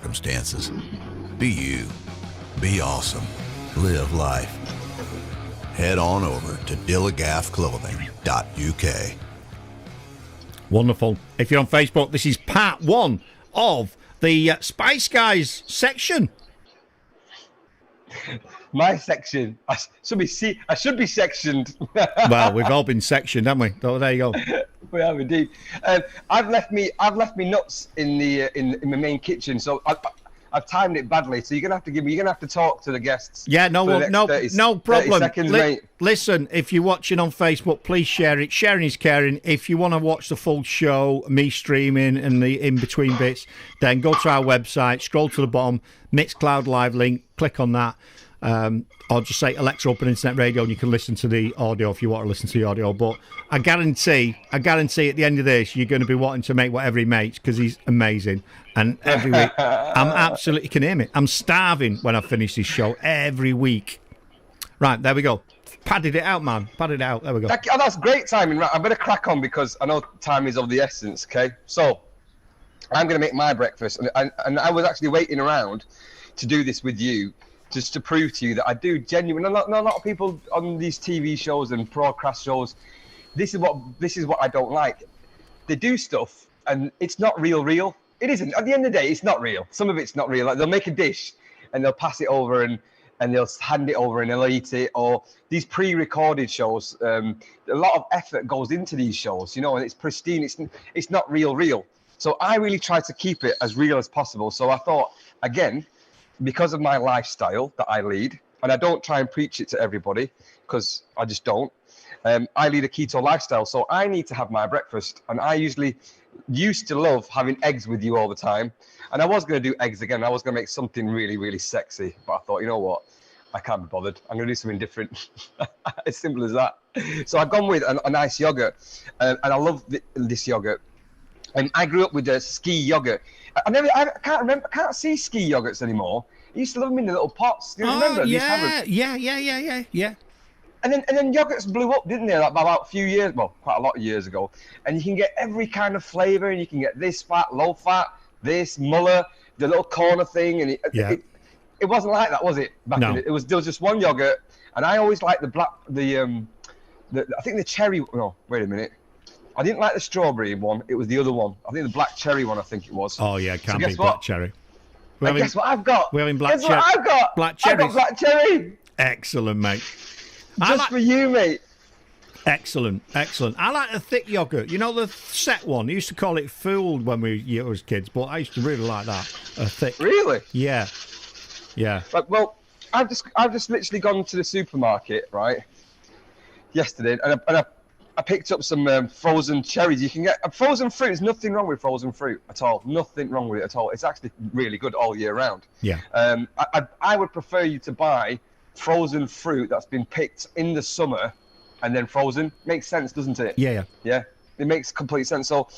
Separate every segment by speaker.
Speaker 1: circumstances. Be you. Be awesome. Live life. Head on over to dillagaffclothing.uk.
Speaker 2: Wonderful. If you're on Facebook, this is part one of the Spice Guys section.
Speaker 3: My section. I should be sectioned.
Speaker 2: Well, we've all been sectioned, haven't we? So there you go.
Speaker 3: We have indeed. I've left me nuts in my main kitchen, so I've timed it badly. So you're gonna have to talk to the guests.
Speaker 2: Yeah, no problem. 30
Speaker 3: seconds, mate.
Speaker 2: Listen, if you're watching on Facebook, please share it. Sharing is caring. If you want to watch the full show, me streaming and the in-between bits, then go to our website, scroll to the bottom, Mixcloud Live link, click on that. Or just say Alexa open internet radio and you can listen to the audio if you want to listen to the audio. But I guarantee at the end of this you're going to be wanting to make whatever he makes because he's amazing. And every week I'm absolutely, you can hear me, I'm starving when I finish this show every week. Right, there we go. Padded it out, man. Padded it out. There we go.
Speaker 3: That's great timing. Right, I'm going to crack on because I know time is of the essence. Okay, so I'm going to make my breakfast, and I was actually waiting around to do this with you, just to prove to you that I do genuinely. Not a lot of people on these TV shows and broadcast shows. This is what I don't like. They do stuff and it's not real. It isn't. At the end of the day, it's not real. Some of it's not real. Like they'll make a dish and they'll pass it over and they'll hand it over and they'll eat it. Or these pre-recorded shows, a lot of effort goes into these shows, and it's pristine. It's not real. So I really try to keep it as real as possible. So I thought, again, because of my lifestyle that I lead, and I don't try and preach it to everybody because I just don't. I lead a keto lifestyle, so I need to have my breakfast. And I usually used to love having eggs with you all the time. And I was going to do eggs again. I was going to make something really, really sexy. But I thought, you know what? I can't be bothered. I'm going to do something different. As simple as that. So I've gone with a nice yogurt. And I love this yogurt. And I grew up with the ski yogurt. I can't see ski yogurts anymore. I used to love them in the little pots. Do you remember?
Speaker 2: Yeah.
Speaker 3: And then yogurts blew up, didn't they? Like about a few years, well, quite a lot of years ago. And you can get every kind of flavour, and you can get this fat, low fat, this Muller, the little corner thing, and it wasn't like that, was it? There was just one yogurt, and I always liked I think the cherry. No, wait a minute. I didn't like the strawberry one. It was the other one. I think the black cherry one. I think it was.
Speaker 2: Oh yeah, can't be black cherry.
Speaker 3: Guess what I've got?
Speaker 2: We're having black cherry.
Speaker 3: Guess what I've got?
Speaker 2: Black cherry.
Speaker 3: I've got black cherry.
Speaker 2: Excellent, mate.
Speaker 3: For you, mate.
Speaker 2: Excellent. I like the thick yogurt. You know the set one? I used to call it fooled when we were kids, but I used to really like that. Thick.
Speaker 3: Really?
Speaker 2: Yeah.
Speaker 3: Well, I've just literally gone to the supermarket, right, yesterday, and I picked up some frozen cherries. You can get frozen fruit. There's nothing wrong with frozen fruit at all. Nothing wrong with it at all. It's actually really good all year round.
Speaker 2: Yeah.
Speaker 3: I would prefer you to buy frozen fruit that's been picked in the summer and then frozen. Makes sense, doesn't it?
Speaker 2: Yeah.
Speaker 3: It makes complete sense. So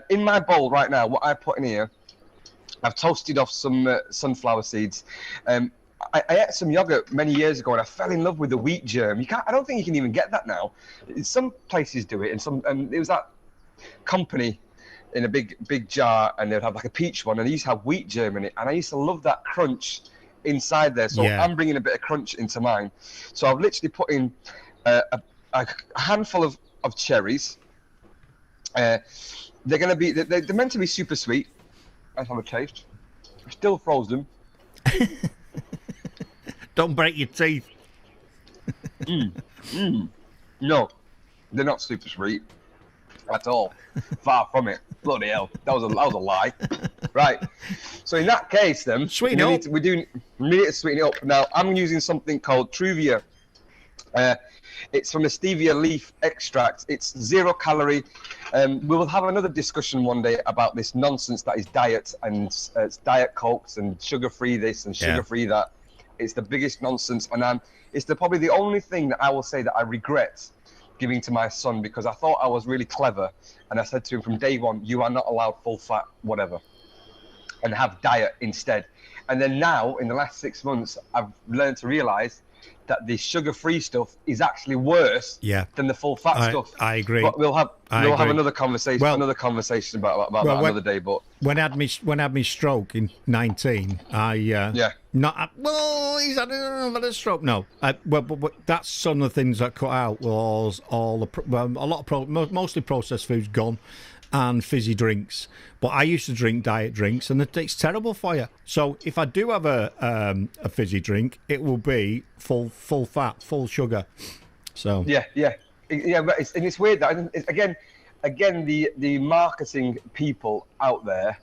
Speaker 3: in my bowl right now, what I put in here, I've toasted off some sunflower seeds. I ate some yogurt many years ago and I fell in love with the wheat germ. I don't think you can even get that now. Some places do it, and it was that company in a big jar, and they'd have like a peach one, and they used to have wheat germ in it, and I used to love that crunch inside there. So I'm bringing a bit of crunch into mine. So I've literally put in a handful of cherries. They're meant to be super sweet. Let's have a taste. Still frozen.
Speaker 2: Don't break your teeth.
Speaker 3: No, they're not super sweet at all. Far from it. Bloody hell, that was a lie. Right. So in that case, then we need to sweeten it up. Now I'm using something called Truvia. It's from a stevia leaf extract. It's 0 calorie. We will have another discussion one day about this nonsense that is diet, and it's diet cokes and sugar-free this and sugar-free that. It's the biggest nonsense, and it's probably the only thing that I will say that I regret giving to my son, because I thought I was really clever, and I said to him from day one, you are not allowed full fat whatever, and have diet instead. And then now, in the last 6 months, I've learned to realize that the sugar-free stuff is actually worse than the full-fat stuff.
Speaker 2: I agree.
Speaker 3: But we'll have another conversation.
Speaker 2: Well,
Speaker 3: about that another day. But
Speaker 2: when I had me stroke in 19, he's had a stroke. No, but that's some of the things that cut out was all the mostly processed foods gone, and fizzy drinks. But I used to drink diet drinks, and it's terrible for you. So if I do have a fizzy drink, it will be full fat, full sugar. So
Speaker 3: yeah. But it's weird that again the marketing people out there,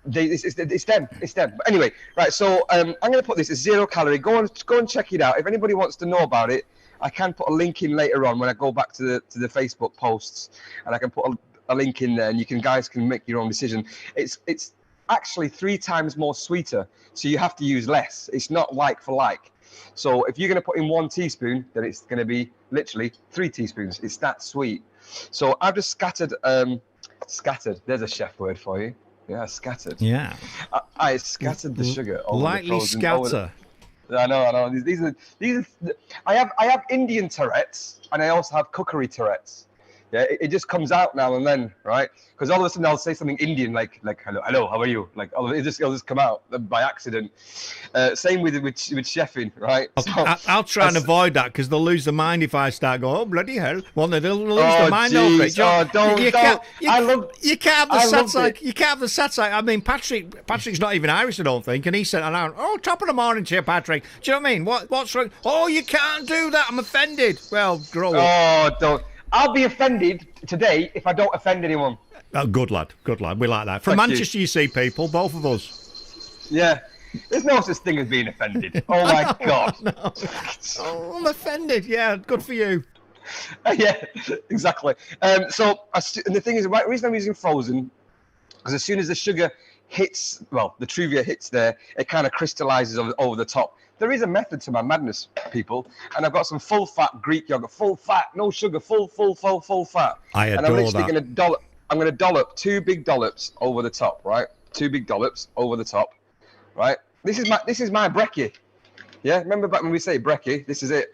Speaker 3: it's them. But anyway, right. So I'm going to put this as 0 calorie. Go and check it out. If anybody wants to know about it, I can put a link in later on when I go back to the Facebook posts, and I can put a link in there, and guys can make your own decision. It's actually 3 times more sweeter, so you have to use less. It's not like for like. So if you're going to put in 1 teaspoon, then it's going to be literally 3 teaspoons. It's that sweet. So I've just scattered. There's a chef word for you. Yeah, scattered.
Speaker 2: Yeah.
Speaker 3: I scattered the sugar.
Speaker 2: Lightly scatter.
Speaker 3: I know. These are. I have Indian Tourette's, and I also have cookery Tourette's. Yeah, it just comes out now and then, right? Because all of a sudden I'll say something Indian, like hello, how are you? Like it'll just come out by accident. Same with chefing, right? So,
Speaker 2: I'll try and avoid that, because they'll lose their mind if I start going, oh bloody hell! Well, they'll lose their mind over it. You can't have the satire. You can't have the satire. I mean, Patrick's not even Irish, I don't think, and he said around, oh, top of the morning to you, Patrick. Do you know what I mean? What's wrong? Oh, you can't do that. I'm offended. Well, grow up.
Speaker 3: Oh, don't. I'll be offended today if I don't offend anyone.
Speaker 2: Oh, good lad. We like that. From Manchester, you see, people, both of us.
Speaker 3: Yeah. There's no such thing as being offended. Oh, my God.
Speaker 2: No. Oh, I'm offended. Yeah, good for you.
Speaker 3: Yeah, exactly. And the thing is, the reason I'm using frozen, because as soon as the sugar hits, the Truvia hits there, it kind of crystallizes over the top. There is a method to my madness, people, and I've got some full-fat Greek yogurt, full fat, no sugar, full fat.
Speaker 2: I adore that.
Speaker 3: I'm going to dollop 2 big dollops over the top, right? 2 big dollops over the top, right? This is my brekkie. Yeah, remember back when we say brekkie? This is it.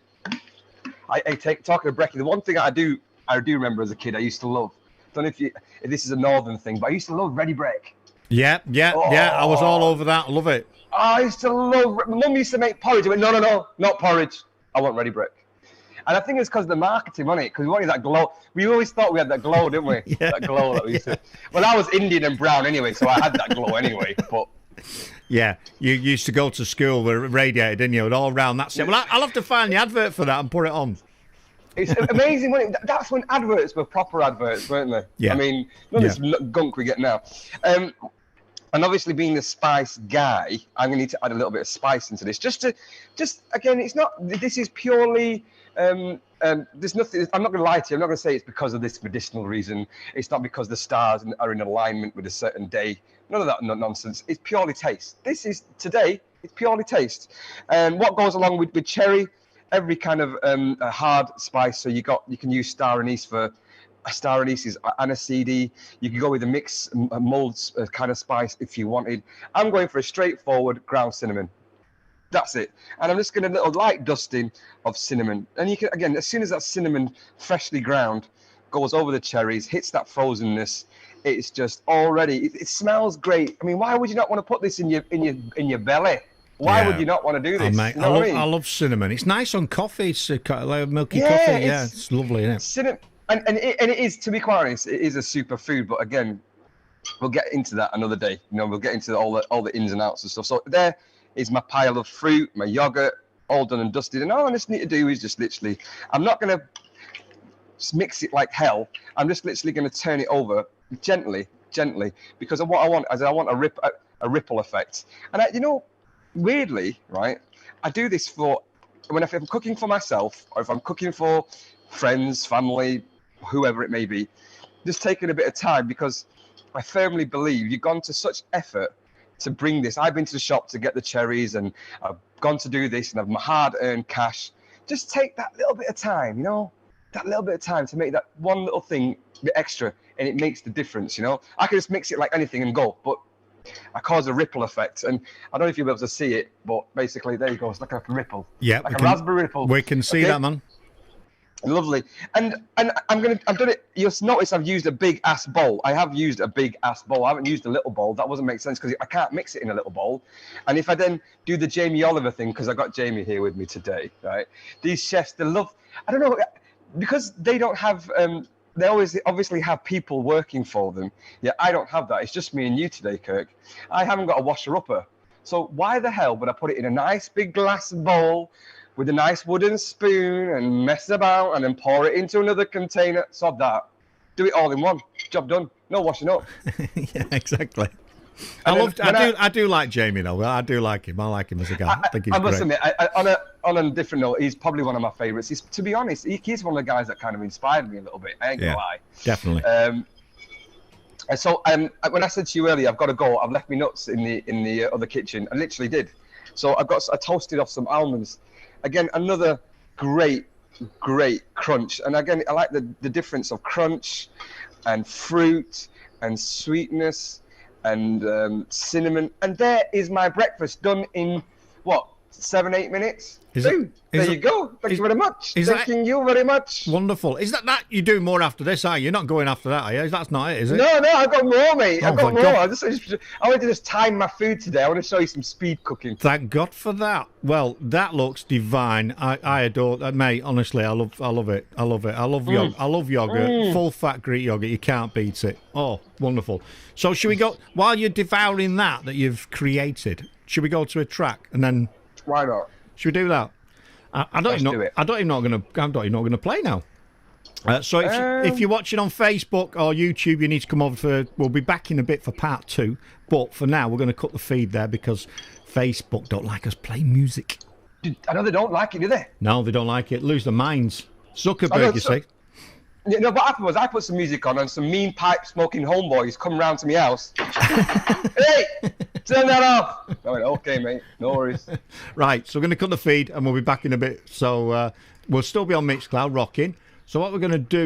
Speaker 3: Talking of brekkie, the one thing I do remember as a kid, I used to love. Don't know if this is a northern thing, but I used to love ready break.
Speaker 2: Yeah. I was all over that. Love it.
Speaker 3: I used to love. My mum used to make porridge. I went, no, not porridge. I want ready break. And I think it's because of the marketing, wasn't it? Because we wanted that glow. We always thought we had that glow, didn't we?
Speaker 2: Yeah.
Speaker 3: That glow that we used to. Well, I was Indian and brown anyway, so I had that glow anyway. But
Speaker 2: yeah, you used to go to school with radiated, didn't you? And all round. That's it. Well, I'll have to find the advert for that and put it on.
Speaker 3: It's amazing. That's when adverts were proper adverts, weren't they? Yeah. I mean, none of this gunk we get now. And obviously, being the spice guy, I'm going to need to add a little bit of spice into this. Just again, it's not. This is purely. There's nothing. I'm not going to lie to you. I'm not going to say it's because of this medicinal reason. It's not because the stars are in alignment with a certain day. None of that nonsense. It's purely taste. It's purely taste. And what goes along with cherry, every kind of a hard spice. So you can use star anise for. Star anise is aniseed. You can go with a mix, molds kind of spice if you wanted. I'm going for a straightforward ground cinnamon. That's it. And I'm just going to a little light dusting of cinnamon. And you can, again, as soon as that cinnamon freshly ground goes over the cherries, hits that frozenness, it's just already. It smells great. I mean, why would you not want to put this in your belly? Why would you not want to do this?
Speaker 2: Mate, I love cinnamon. It's nice on coffee. It's like milky coffee. Yeah, it's lovely, isn't it?
Speaker 3: Cinnamon. And it is, to be quite honest, it is a super food. But again, we'll get into that another day. We'll get into all the ins and outs and stuff. So there is my pile of fruit, my yogurt, all done and dusted. And all I just need to do is just literally, I'm not going to mix it like hell. I'm just literally going to turn it over gently, because what I want is I want a ripple effect. And weirdly, right, I do this for if I'm cooking for myself or if I'm cooking for friends, family, whoever it may be, just taking a bit of time, because I firmly believe you've gone to such effort to bring this. I've been to the shop to get the cherries and I've gone to do this and I've my hard-earned cash. Just take that little bit of time, that little bit of time to make that one little thing a bit extra, and it makes the difference, I can just mix it like anything and go, but I cause a ripple effect. And I don't know if you'll be able to see it, but basically, there you go. It's like a ripple.
Speaker 2: Yeah,
Speaker 3: like a raspberry ripple.
Speaker 2: We can see that, man.
Speaker 3: Lovely. And I've done it. You'll notice I've used a big ass bowl. I have used a big ass bowl. I haven't used a little bowl. That doesn't make sense because I can't mix it in a little bowl. And if I then do the Jamie Oliver thing, because I got Jamie here with me today, right? These chefs, they love, I don't know, because they don't have, they always obviously have people working for them. Yeah, I don't have that. It's just me and you today, Kirk. I haven't got a washer-upper. So why the hell would I put it in a nice big glass bowl with a nice wooden spoon and mess about and then pour it into another container? Sod that. Do it all in one. Job done. No washing up.
Speaker 2: Yeah, exactly. I do like Jamie though. I do like him. I like him as a guy. I think he's
Speaker 3: I must
Speaker 2: great.
Speaker 3: admit, on a different note, he's probably one of my favourites. To be honest, he's one of the guys that kind of inspired me a little bit. I ain't gonna lie.
Speaker 2: Definitely.
Speaker 3: And so when I said to you earlier, I've got to go. I've left me nuts in the other kitchen. I literally did. So I toasted off some almonds. Again, another great crunch. And again, I like the difference of crunch and fruit and sweetness and cinnamon. And there is my breakfast done in, 7-8 minutes? There you go. Thank you very much. Thanking you very much.
Speaker 2: Wonderful. Is that you do more after this, are you? You're not going after that, are you? That's not it, is it?
Speaker 3: No, I've got more, mate. I've got more.
Speaker 2: God.
Speaker 3: I want to just time my food today. I want to show you some speed cooking.
Speaker 2: Thank God for that. Well, that looks divine. I adore that, mate. Honestly, I love it. I love yogurt. I love yogurt. Full fat Greek yogurt. You can't beat it. Oh, wonderful. So should we go while you're devouring that you've created? Should we go to a track and then?
Speaker 3: Why not?
Speaker 2: Should we do that? I don't even know I'm not going to play now. So if you're watching on Facebook or YouTube, you need to come over we'll be back in a bit for part 2. But for now, we're going to cut the feed there because Facebook don't like us playing music.
Speaker 3: I know they don't like it, do they?
Speaker 2: No, they don't like it. Lose their minds. Zuckerberg, you see.
Speaker 3: Yeah, no, what happened was I put some music on and some mean pipe smoking homeboys come round to my house. Hey, turn that off. I went, okay, mate, no worries.
Speaker 2: Right, so we're going to cut the feed and we'll be back in a bit. So we'll still be on Mixcloud rocking. So what we're going to do